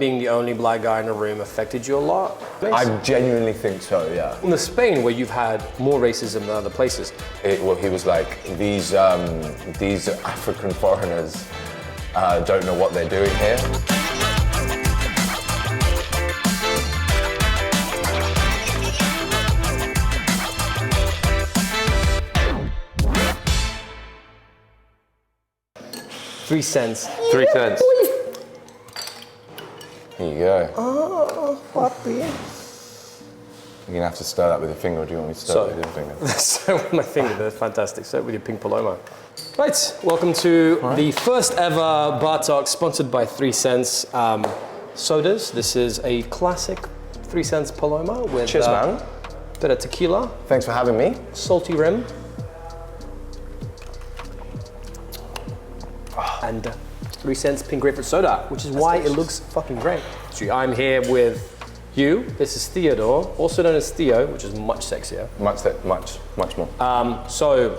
Being the only black guy in the room affected you a lot? I genuinely think so, yeah. In Spain, where you've had more racism than other places. Well, he was like, these African foreigners don't know what they're doing here. $0.03. 3 cents. Here you go. Oh, papi. You're gonna have to stir that with your finger, or do you want me to stir it with your finger? So with my finger, that's fantastic. So with your pink Paloma. Right, welcome to the first ever Bar Talk sponsored by 3 Cents sodas. This is a classic 3 Cents Paloma with cheers, man. Bit of tequila. Thanks for having me. Salty rim. And 3 Cents pink grapefruit soda, which is why it looks fucking great. So I'm here with you. This is Theodore, also known as Theo, which is much sexier. Much more. So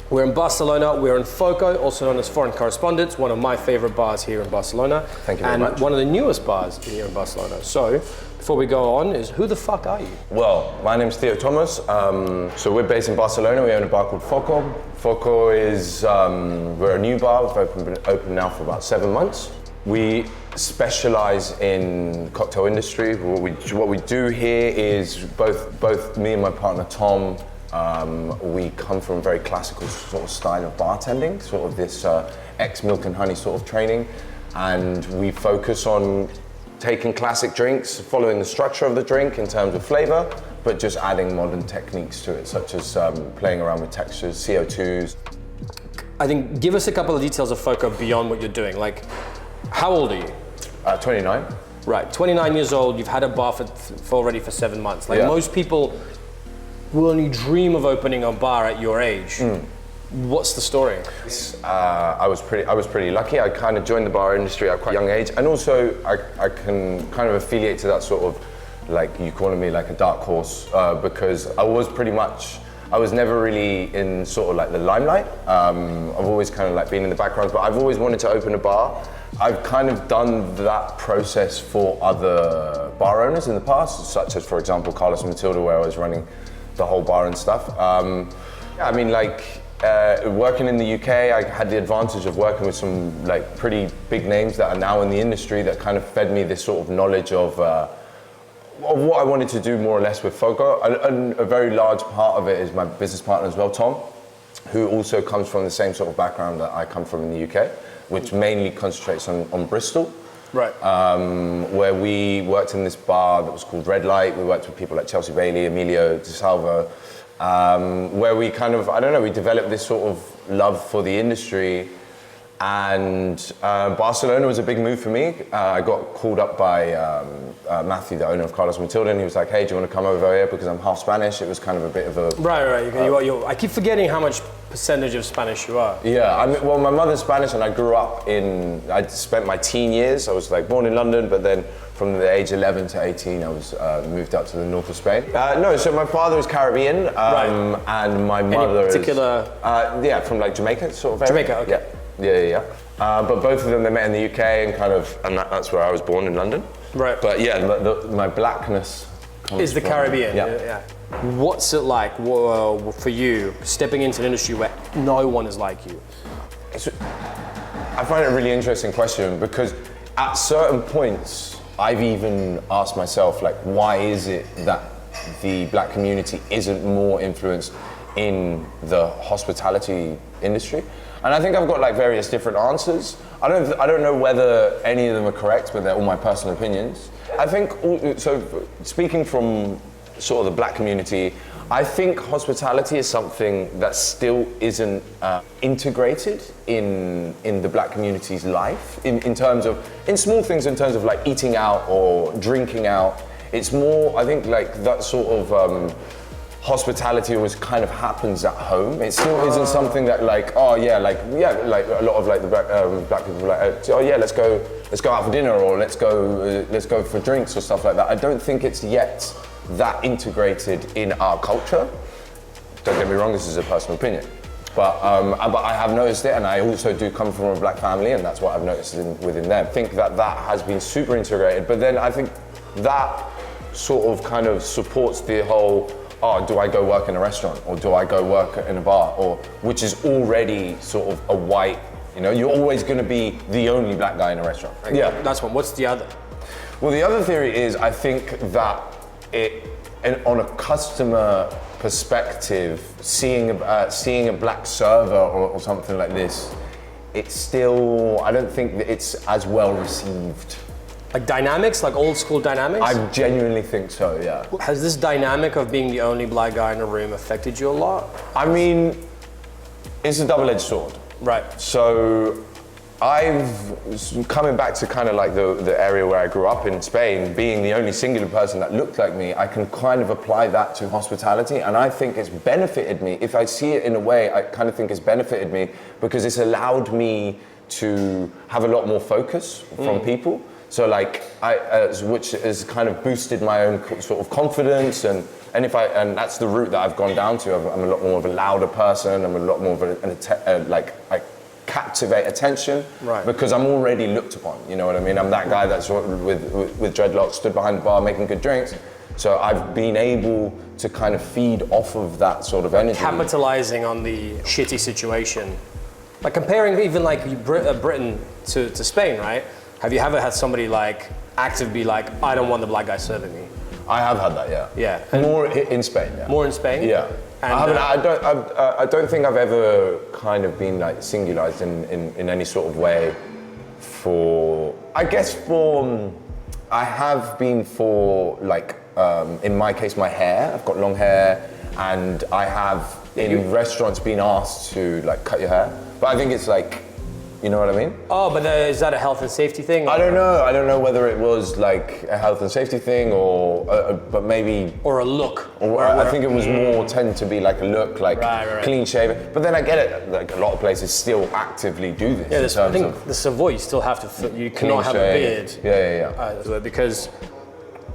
we're in Barcelona. We're in FOCO, also known as Foreign Correspondents, one of my favorite bars here in Barcelona. Thank you very much. And one of the newest bars here in Barcelona. So before we go on, is who the fuck are you? Well, my name's Theo Thomas. So we're based in Barcelona. We own a bar called FOCO. FOCO is, we're a new bar. We've been open now for about 7 months. We specialize in cocktail industry. What we do here is both me and my partner Tom, we come from a very classical sort of style of bartending, sort of this ex-milk and honey sort of training. And we focus on taking classic drinks, following the structure of the drink in terms of flavor, but just adding modern techniques to it, such as playing around with textures, CO2s. I think, give us a couple of details of FOCO beyond what you're doing. Like, how old are you? 29. Right, 29 years old, you've had a bar for already for 7 months. Like most people will only dream of opening a bar at your age. What's the story? I was pretty lucky. I kind of joined the bar industry at quite a young age, and also I can kind of affiliate to that sort of, like, you calling me like a dark horse, because I was never really in sort of like the limelight. I've always kind of like been in the background, but I've always wanted to open a bar. I've kind of done that process for other bar owners in the past, such as, for example, Carlos and Matilda, where I was running the whole bar and stuff. I mean, like, working in the UK, I had the advantage of working with some like pretty big names that are now in the industry that kind of fed me this sort of knowledge of what I wanted to do more or less with FOCO. And a very large part of it is my business partner as well, Tom, who also comes from the same sort of background that I come from in the UK, which mainly concentrates on Bristol. Right. Where we worked in this bar that was called Red Light. We worked with people like Chelsea Bailey, Emilio Di Salvo, where we kind of, I don't know, we developed this sort of love for the industry. And Barcelona was a big move for me. I got called up by Matthew, the owner of Carlos Matilda, and he was like, hey, do you want to come over here? Because I'm half Spanish. It was kind of a bit of a... Right. I keep forgetting how much percentage of Spanish you are. Yeah, I mean, well, my mother's Spanish, and I grew up I spent my teen years. I was like born in London, but then from the age 11 to 18, I was moved out to the north of Spain. No, so my father is Caribbean, and my mother is... Any particular... from like Jamaica, sort of area. Jamaica, okay. Yeah. But both of them, they met in the UK, and that's where I was born in London. Right. But yeah, my blackness is the Caribbean. Yeah. What's it like for you stepping into an industry where no one is like you? I find it a really interesting question, because at certain points, I've even asked myself, like, why is it that the black community isn't more influenced in the hospitality industry? And I think I've got like various different answers. I don't know whether any of them are correct, but they're all my personal opinions. I think, so speaking from sort of the black community, I think hospitality is something that still isn't integrated in the black community's life, in terms of, in small things, in terms of like eating out or drinking out. It's more, I think, like that sort of hospitality always kind of happens at home. It still isn't something that like, like a lot of like the black people are like, let's go out for dinner, or let's go for drinks or stuff like that. I don't think it's yet that integrated in our culture. Don't get me wrong, this is a personal opinion. But I have noticed it, and I also do come from a black family, and that's what I've noticed within them. I think that has been super integrated, but then I think that sort of kind of supports the whole, oh, do I go work in a restaurant, or do I go work in a bar, or which is already sort of a white, you know, you're always going to be the only black guy in a restaurant. Right? Yeah, that's one. What's the other? Well, the other theory is I think that on a customer perspective, seeing a black server or something like this, it's still, I don't think that it's as well received. Like dynamics, like old school dynamics? I genuinely think so, yeah. Has this dynamic of being the only black guy in the room affected you a lot? I mean, it's a double-edged sword. Right. So coming back to kind of like the area where I grew up in Spain, being the only singular person that looked like me, I can kind of apply that to hospitality, and I think it's benefited me. If I see it in a way, I kind of think it's benefited me because it's allowed me to have a lot more focus from people. So like, which has kind of boosted my own sort of confidence, and that's the route that I've gone down to. I'm a lot more of a louder person. I'm a lot more of I captivate attention, right? Because I'm already looked upon. You know what I mean? I'm that guy that's with dreadlocks, stood behind the bar making good drinks. So I've been able to kind of feed off of that sort of energy. Capitalizing on the shitty situation. Like comparing even like Britain to Spain, right? Have you ever had somebody like active be like, I don't want the black guy serving me? I have had that, yeah. Yeah. More in Spain, yeah. More in Spain? Yeah. And, I don't think I've ever kind of been like singularized in any sort of way I have been for like, in my case, my hair. I've got long hair, and I have in restaurants been asked to like cut your hair. But I think it's like, you know what I mean? Oh, but is that a health and safety thing? I don't know. I don't know whether it was like a health and safety thing or, but maybe. Or a look. Or I think it was more tend to be like a look, like right. Clean shaven. But then I get it. Like a lot of places still actively do this. Yeah, I think the Savoy, you still have to. You cannot have a beard. Yeah. Because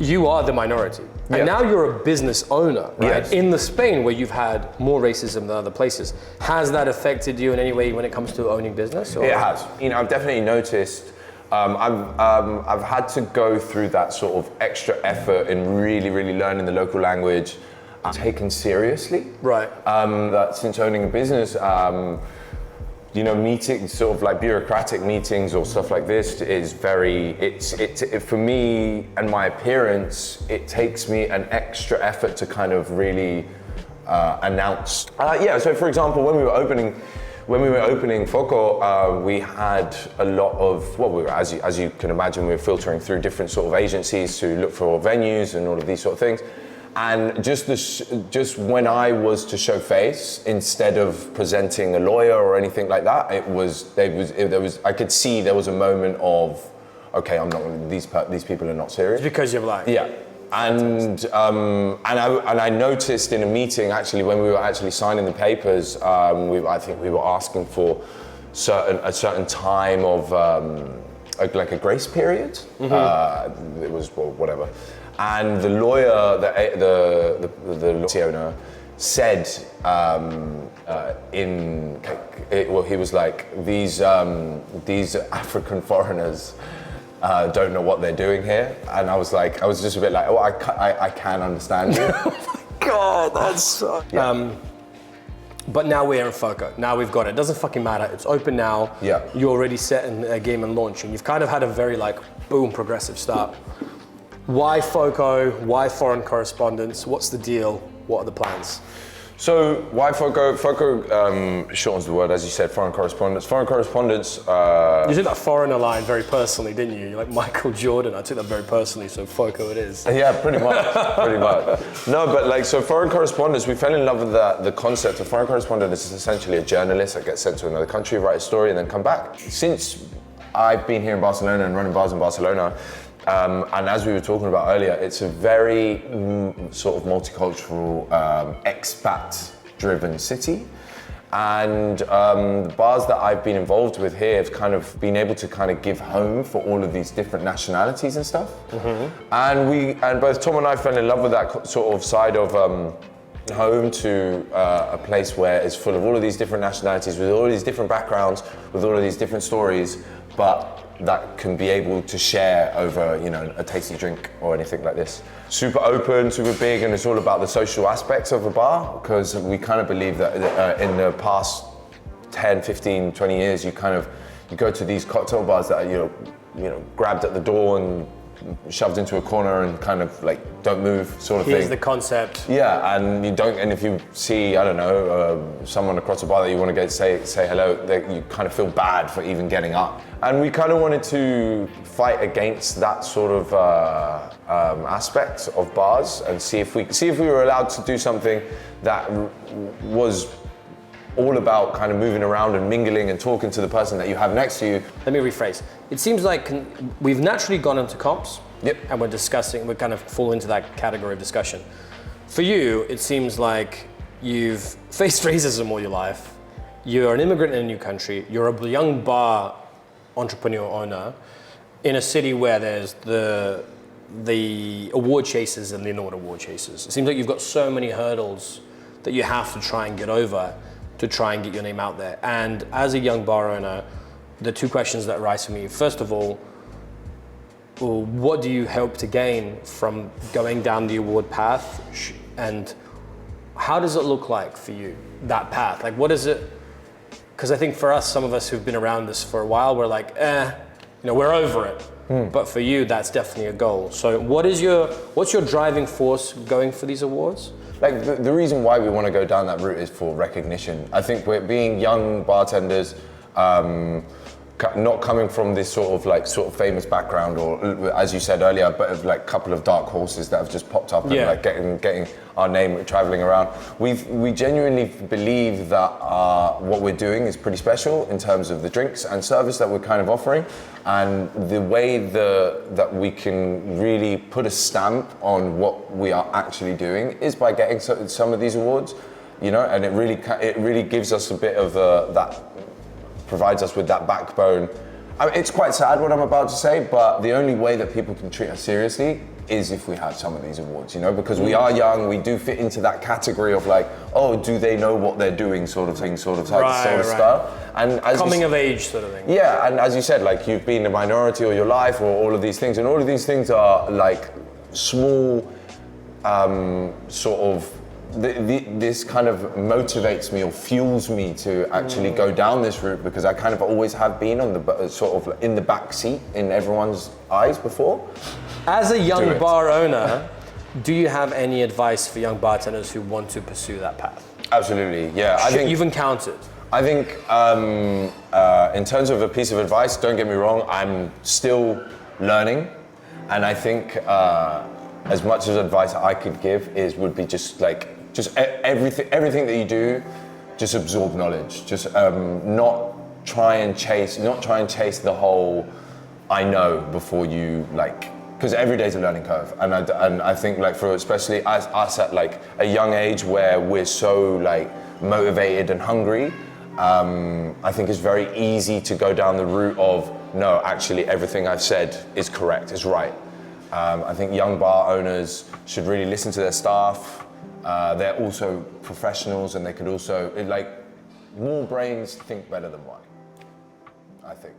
you are the minority. And now you're a business owner, right? Yes. In the Spain where you've had more racism than other places. Has that affected you in any way when it comes to owning business? Or? It has. You know, I've definitely noticed, I've had to go through that sort of extra effort in really, really learning the local language, taken seriously. Right. That since owning a business, you know, meetings, sort of like bureaucratic meetings or stuff like this is for me and my appearance, it takes me an extra effort to kind of really announce. So for example, when we were opening FOCO, we had a lot of, as you can imagine, we were filtering through different sort of agencies to look for venues and all of these sort of things. And just when I was to show face, instead of presenting a lawyer or anything like that, I could see there was a moment of, okay, these people are not serious. Because you're black. Yeah. And I noticed in a meeting actually when we were actually signing the papers, I think we were asking for a certain time of like a grace period. It was whatever. And the lawyer, the owner, said he was like, these African foreigners don't know what they're doing here, and I was just a bit like, oh, I can understand you. Oh my God, that's so. Yeah. But now we're in FOCO. Now we've got it. It doesn't fucking matter. It's open now. Yeah. You're already set in a game and launching. You've kind of had a very like boom progressive start. Why FOCO? Why foreign correspondence? What's the deal? What are the plans? So why FOCO? FOCO shortens the word, as you said, foreign correspondence. Foreign correspondence. You took that foreigner line very personally, didn't you? You're like Michael Jordan. I took that very personally, so FOCO it is. Yeah, pretty much. No, but like, so foreign correspondence, we fell in love with the concept of foreign correspondence is essentially a journalist that gets sent to another country, write a story, and then come back. Since I've been here in Barcelona and running bars in Barcelona, and as we were talking about earlier, it's a very sort of multicultural, expat-driven city. And the bars that I've been involved with here have kind of been able to kind of give home for all of these different nationalities and stuff. And both Tom and I fell in love with that sort of side of home to a place where it's full of all of these different nationalities, with all of these different backgrounds, with all of these different stories, but that can be able to share over, you know, a tasty drink or anything like this. Super open, super big, and it's all about the social aspects of a bar, because we kind of believe that in the past 10, 15, 20 years, you go to these cocktail bars that are, you know, grabbed at the door and shoved into a corner and kind of like don't move sort of thing. Here's the concept. Yeah, and you don't. And if you see, I don't know, someone across the bar that you want to go say hello, you kind of feel bad for even getting up. And we kind of wanted to fight against that sort of aspect of bars and see if we were allowed to do something that was all about kind of moving around and mingling and talking to the person that you have next to you. Let me rephrase. It seems like we've naturally gone into comps. Yep. And we're kind of fall into that category of discussion. For you, it seems like you've faced racism all your life. You're an immigrant in a new country. You're a young bar entrepreneur owner in a city where there's the award chasers and the not award chasers. It seems like you've got so many hurdles that you have to try and get over to try and get your name out there. And as a young bar owner, the two questions that arise for me, first of all, what do you hope to gain from going down the award path? And how does it look like for you, that path? Like, what is it? Because I think for us, some of us who've been around this for a while, we're like, we're over it. But for you, that's definitely a goal. So what's your driving force going for these awards? Like the reason why we want to go down that route is for recognition. I think we're being young bartenders, not coming from this sort of famous background, or as you said earlier, but of like a couple of dark horses that have just popped up and like getting our name traveling around. We genuinely believe that what we're doing is pretty special in terms of the drinks and service that we're kind of offering, and the way that we can really put a stamp on what we are actually doing is by getting some of these awards, you know, and it really gives us a bit of that. Provides us with that backbone. I mean, it's quite sad what I'm about to say, but the only way that people can treat us seriously is if we have some of these awards, you know, because we are young, we do fit into that category of like, oh, do they know what they're doing sort of thing, sort of stuff. And as coming of age sort of thing. Yeah, and as you said, like you've been a minority all your life or all of these things, and all of these things are like small sort of this kind of motivates me or fuels me to actually go down this route, because I kind of always have been on the sort of in the back seat in everyone's eyes before. As a young bar owner, do you have any advice for young bartenders who want to pursue that path? Absolutely, yeah. I think you've encountered. I think in terms of a piece of advice, don't get me wrong, I'm still learning, and I think as much as advice I could give would be just everything that you do, just absorb knowledge. Just not try and chase the whole I know before you because every day's a learning curve, and I think like for especially us at like a young age where we're so like motivated and hungry, I think it's very easy to go down the route of no, actually everything I've said is correct, is right. I think young bar owners should really listen to their staff. They're also professionals, and they could also, more brains think better than one, I think.